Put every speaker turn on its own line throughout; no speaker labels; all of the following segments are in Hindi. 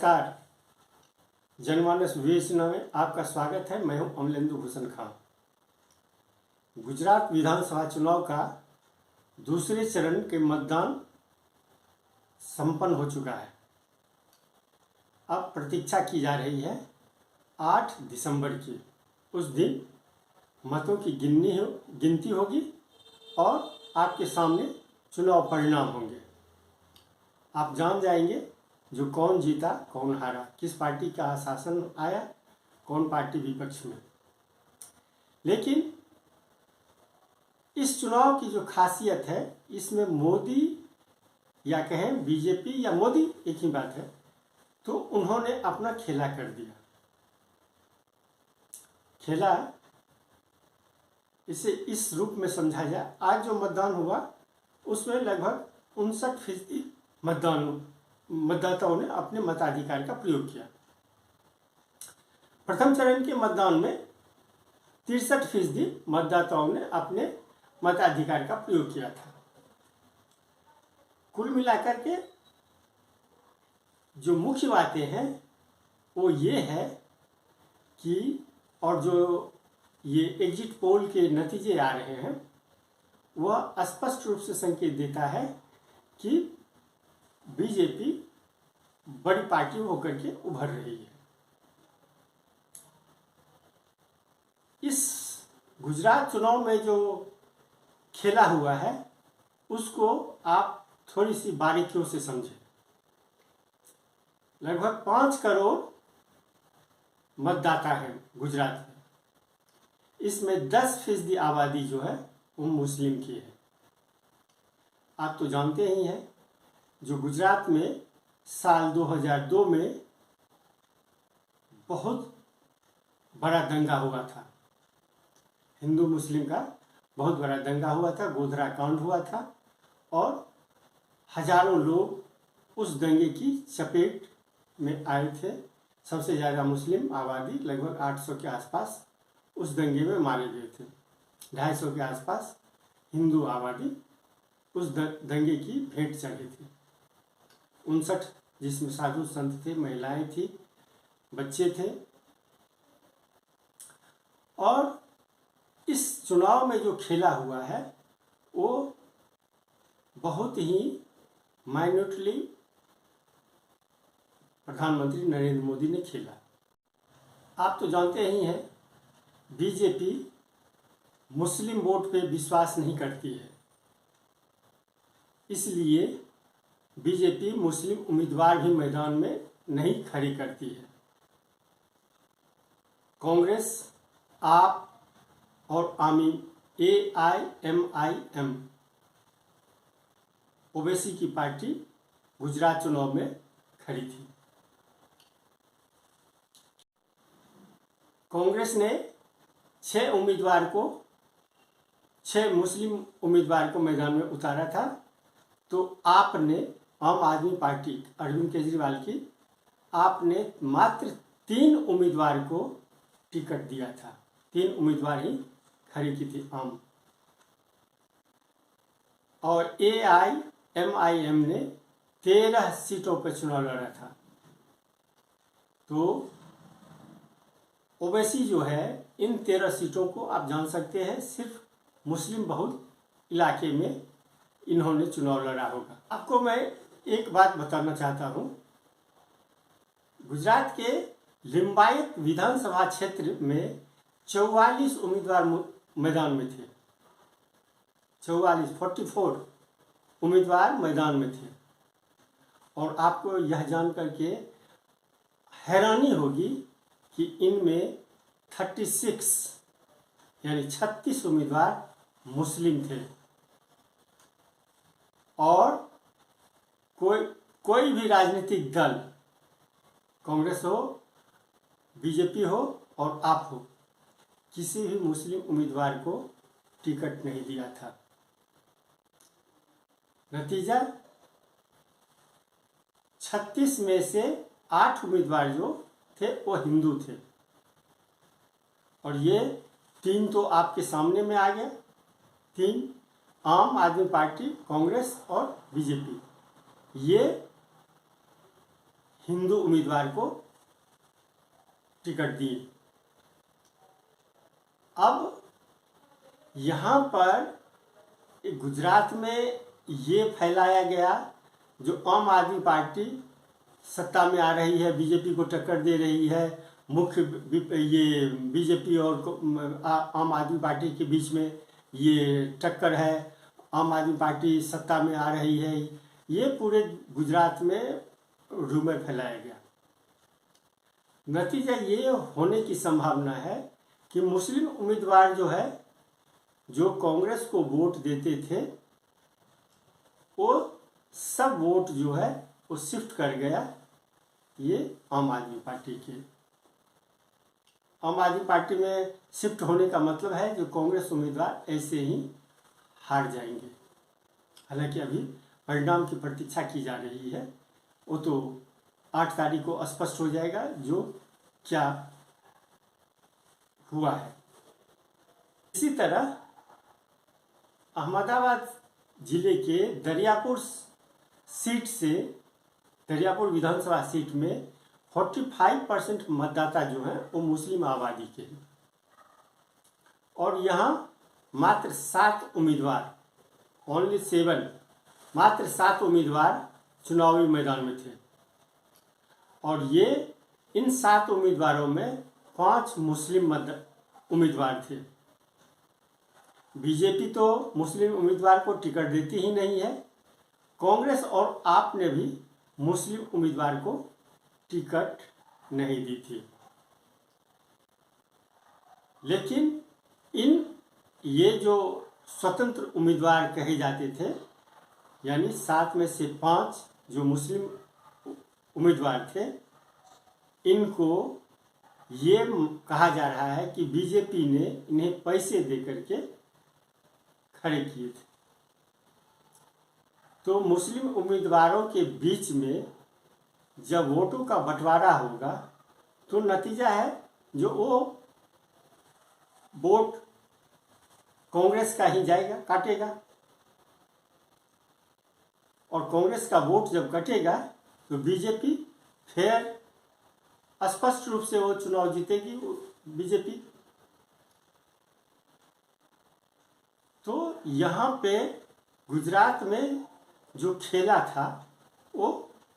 नमस्कार। जनमानस विवेचना में आपका स्वागत है। मैं हूं अमलेंदु भूषण खां। गुजरात विधानसभा चुनाव का दूसरे चरण के मतदान संपन्न हो चुका है। अब प्रतीक्षा की जा रही है 8 दिसंबर की। उस दिन मतों की गिनती होगी और आपके सामने चुनाव परिणाम होंगे। आप जान जाएंगे जो कौन जीता कौन हारा, किस पार्टी का शासन आया, कौन पार्टी विपक्ष में। लेकिन इस चुनाव की जो खासियत है, इसमें मोदी या कहें बीजेपी या मोदी एक ही बात है, तो उन्होंने अपना खेला कर दिया। खेला इसे इस रूप में समझा जाए, आज जो मतदान हुआ उसमें लगभग 59% मतदाताओं ने अपने मताधिकार का प्रयोग किया। प्रथम चरण के मतदान में 63% मतदाताओं ने अपने मताधिकार का प्रयोग किया था। कुल मिलाकर के जो मुख्य बातें हैं वो ये है कि, और जो ये एग्जिट पोल के नतीजे आ रहे हैं, वह स्पष्ट रूप से संकेत देता है कि बीजेपी बड़ी पार्टी होकर के उभर रही है। इस गुजरात चुनाव में जो खेला हुआ है उसको आप थोड़ी सी बारीकियों से समझें। लगभग 5 करोड़ मतदाता हैं गुजरात में। इसमें 10% आबादी जो है वो मुस्लिम की है। आप तो जानते ही हैं, जो गुजरात में साल 2002 में बहुत बड़ा दंगा हुआ था, हिंदू मुस्लिम का बहुत बड़ा दंगा हुआ था, गोधरा कांड हुआ था और हजारों लोग उस दंगे की चपेट में आए थे। सबसे ज़्यादा मुस्लिम आबादी लगभग 800 के आसपास उस दंगे में मारे गए थे। 250 के आसपास हिंदू आबादी उस दंगे की भेंट चढ़ी थी। 59 जिसमें साधु संत थे, महिलाएं थी, बच्चे थे। और इस चुनाव में जो खेला हुआ है वो बहुत ही माइन्यूटली प्रधानमंत्री नरेंद्र मोदी ने खेला। आप तो जानते ही हैं, बीजेपी मुस्लिम वोट पे विश्वास नहीं करती है, इसलिए बीजेपी मुस्लिम उम्मीदवार भी मैदान में नहीं खड़ी करती है। कांग्रेस, आप और आमी AIMIM ओवैसी की पार्टी गुजरात चुनाव में खड़ी थी। कांग्रेस ने 6 मुस्लिम उम्मीदवार को मैदान में उतारा था, तो आपने, आम आदमी पार्टी अरविंद केजरीवाल की, आपने मात्र 3 उम्मीदवार को टिकट दिया था। 3 उम्मीदवार ही खड़ी की थी आम। और AIMIM ने 13 सीटों पर चुनाव लड़ा था। तो ओवैसी जो है, इन 13 सीटों को आप जान सकते हैं सिर्फ मुस्लिम बहुल इलाके में इन्होंने चुनाव लड़ा होगा। आपको मैं एक बात बताना चाहता हूं, गुजरात के लिंबायत विधानसभा क्षेत्र में 44 उम्मीदवार मैदान में थे। 44 उम्मीदवार मैदान में थे। और आपको यह जान करके हैरानी होगी कि इनमें 36 उम्मीदवार मुस्लिम थे। और कोई भी राजनीतिक दल, कांग्रेस हो, बीजेपी हो और आप हो, किसी भी मुस्लिम उम्मीदवार को टिकट नहीं दिया था। नतीजा 36 में से 8 उम्मीदवार जो थे वो हिंदू थे। और ये 3 तो आपके सामने में आ गए। 3 आम आदमी पार्टी, कांग्रेस और बीजेपी, ये हिंदू उम्मीदवार को टिकट दी। अब यहाँ पर गुजरात में ये फैलाया गया, जो आम आदमी पार्टी सत्ता में आ रही है, बीजेपी को टक्कर दे रही है, मुख्य ये बीजेपी और आम आदमी पार्टी के बीच में ये टक्कर है, आम आदमी पार्टी सत्ता में आ रही है, ये पूरे गुजरात में रूमर फैलाया गया। नतीजा ये होने की संभावना है कि मुस्लिम उम्मीदवार जो है, जो कांग्रेस को वोट देते थे, वो सब वोट जो है वो शिफ्ट कर गया ये आम आदमी पार्टी के। आम आदमी पार्टी में शिफ्ट होने का मतलब है जो कांग्रेस उम्मीदवार ऐसे ही हार जाएंगे। हालांकि अभी परिणाम की प्रतीक्षा की जा रही है, वो तो 8 तारीख को स्पष्ट हो जाएगा जो क्या हुआ है। इसी तरह अहमदाबाद जिले के दरियापुर सीट से, दरियापुर विधानसभा सीट में 45% मतदाता जो हैं वो मुस्लिम आबादी के हैं, और यहाँ मात्र 7 उम्मीदवार, ओनली 7, मात्र 7 उम्मीदवार चुनावी मैदान में थे, और ये इन 7 उम्मीदवारों में 5 मुस्लिम उम्मीदवार थे। बीजेपी तो मुस्लिम उम्मीदवार को टिकट देती ही नहीं है, कांग्रेस और आप ने भी मुस्लिम उम्मीदवार को टिकट नहीं दी थी। लेकिन ये जो स्वतंत्र उम्मीदवार कहे जाते थे, यानी 7 में से 5 जो मुस्लिम उम्मीदवार थे, इनको ये कहा जा रहा है कि बीजेपी ने इन्हें पैसे दे करके खड़े किए थे। तो मुस्लिम उम्मीदवारों के बीच में जब वोटों का बंटवारा होगा तो नतीजा है जो वो वोट कांग्रेस का ही जाएगा, काटेगा, और कांग्रेस का वोट जब कटेगा तो बीजेपी फिर स्पष्ट रूप से वो चुनाव जीतेगी बीजेपी। तो यहाँ पे गुजरात में जो खेला था वो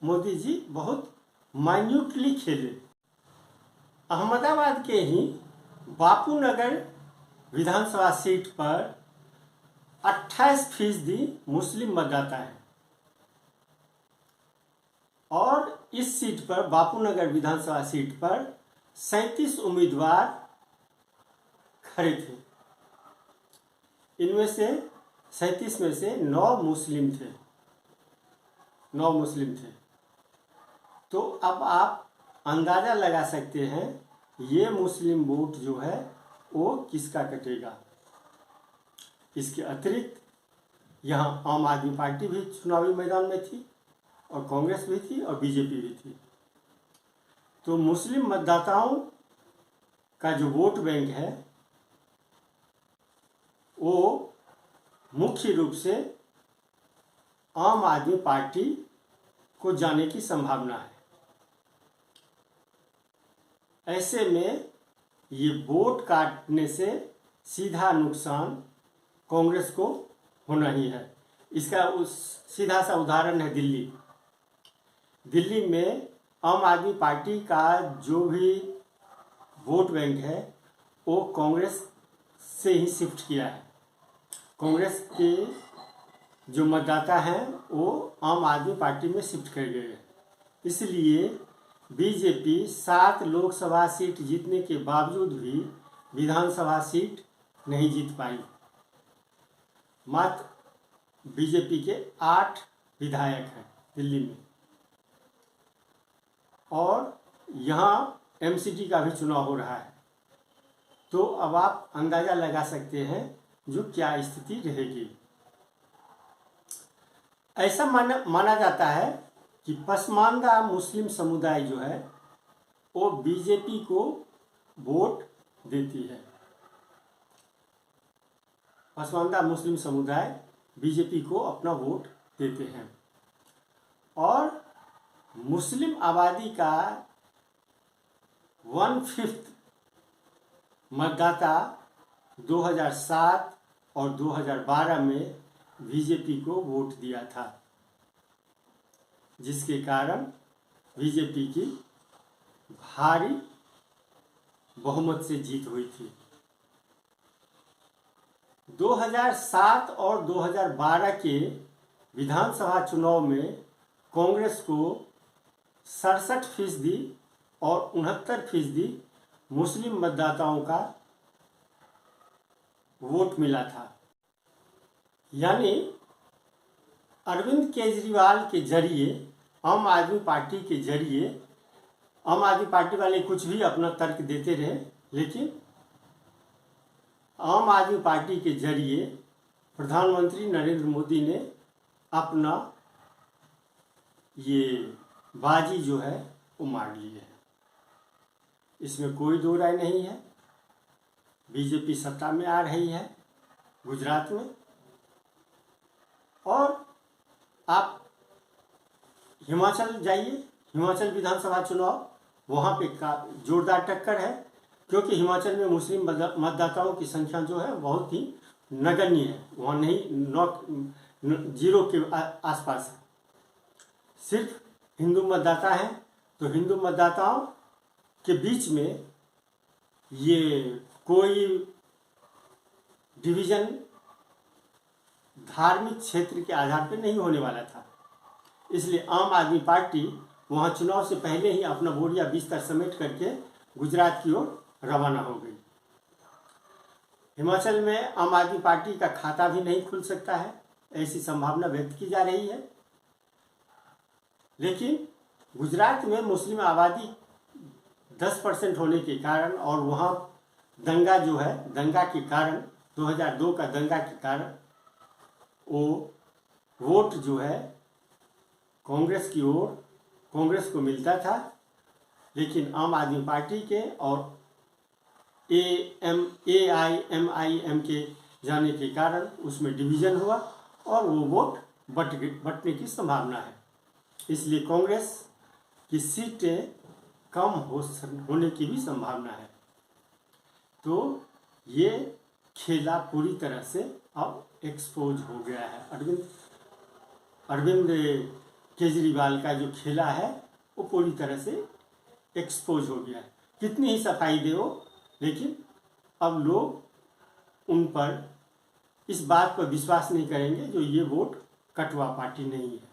मोदी जी बहुत माइन्यूटली खेले। अहमदाबाद के ही बापू नगर विधानसभा सीट पर 28% मुस्लिम मतदाता है, और इस सीट पर, बापू नगर विधानसभा सीट पर 37 उम्मीदवार खड़े थे। इनमें से 37 में से 9 मुस्लिम थे, 9 मुस्लिम थे। तो अब आप अंदाज़ा लगा सकते हैं ये मुस्लिम वोट जो है वो किसका कटेगा। इसके अतिरिक्त यहाँ आम आदमी पार्टी भी चुनावी मैदान में थी, और कांग्रेस भी थी, और बीजेपी भी थी। तो मुस्लिम मतदाताओं का जो वोट बैंक है वो मुख्य रूप से आम आदमी पार्टी को जाने की संभावना है। ऐसे में ये वोट काटने से सीधा नुकसान कांग्रेस को होना ही है। इसका सीधा सा उदाहरण है दिल्ली। दिल्ली में आम आदमी पार्टी का जो भी वोट बैंक है वो कांग्रेस से ही शिफ्ट किया है। कांग्रेस के जो मतदाता हैं वो आम आदमी पार्टी में शिफ्ट कर गए हैं। इसलिए बीजेपी 7 लोकसभा सीट जीतने के बावजूद भी विधानसभा सीट नहीं जीत पाई। मात्र बीजेपी के 8 विधायक हैं दिल्ली में, और यहाँ एमसीडी का भी चुनाव हो रहा है। तो अब आप अंदाज़ा लगा सकते हैं जो क्या स्थिति रहेगी। ऐसा माना जाता है कि पसमानदा मुस्लिम समुदाय जो है वो बीजेपी को वोट देती है। पसमानदा मुस्लिम समुदाय बीजेपी को अपना वोट देते हैं, और मुस्लिम आबादी का 1/5 मतदाता 2007 और 2012 में बीजेपी को वोट दिया था, जिसके कारण बीजेपी की भारी बहुमत से जीत हुई थी। 2007 और 2012 के विधानसभा चुनाव में कांग्रेस को 67% और 69% मुस्लिम मतदाताओं का वोट मिला था। यानी अरविंद केजरीवाल के जरिए, आम आदमी पार्टी के जरिए, आम आदमी पार्टी वाले कुछ भी अपना तर्क देते रहे, लेकिन आम आदमी पार्टी के जरिए प्रधानमंत्री नरेंद्र मोदी ने अपना ये बाजी जो है वो मार ली है। इसमें कोई दो राय नहीं है। बीजेपी सत्ता में आ रही है गुजरात में, और आप हिमाचल जाइए, हिमाचल विधानसभा चुनाव, वहाँ पे का जोरदार टक्कर है, क्योंकि हिमाचल में मुस्लिम मतदाताओं की संख्या जो है बहुत ही नगण्य है। वहाँ नहीं, 0 के आसपास है। सिर्फ हिंदू मतदाता हैं, तो हिंदू मतदाताओं के बीच में ये कोई डिवीज़न धार्मिक क्षेत्र के आधार पर नहीं होने वाला था। इसलिए आम आदमी पार्टी वहाँ चुनाव से पहले ही अपना बोरिया बिस्तर समेट करके गुजरात की ओर रवाना हो गई। हिमाचल में आम आदमी पार्टी का खाता भी नहीं खुल सकता है, ऐसी संभावना व्यक्त की जा रही है। लेकिन गुजरात में मुस्लिम आबादी 10% होने के कारण, और वहाँ दंगा जो है, दंगा के कारण, 2002 का दंगा के कारण वो वोट जो है कांग्रेस की ओर, कांग्रेस को मिलता था। लेकिन आम आदमी पार्टी के और AIMIM के जाने के कारण उसमें डिवीज़न हुआ और वो वोट बंटने की संभावना है। इसलिए कांग्रेस की सीटें कम होने की भी संभावना है। तो ये खेला पूरी तरह से अब एक्सपोज हो गया है। अरविंद केजरीवाल का जो खेला है वो पूरी तरह से एक्सपोज हो गया है। कितनी ही सफाई दे वो, लेकिन अब लोग उन पर इस बात पर विश्वास नहीं करेंगे जो ये वोट कटवा पार्टी नहीं है।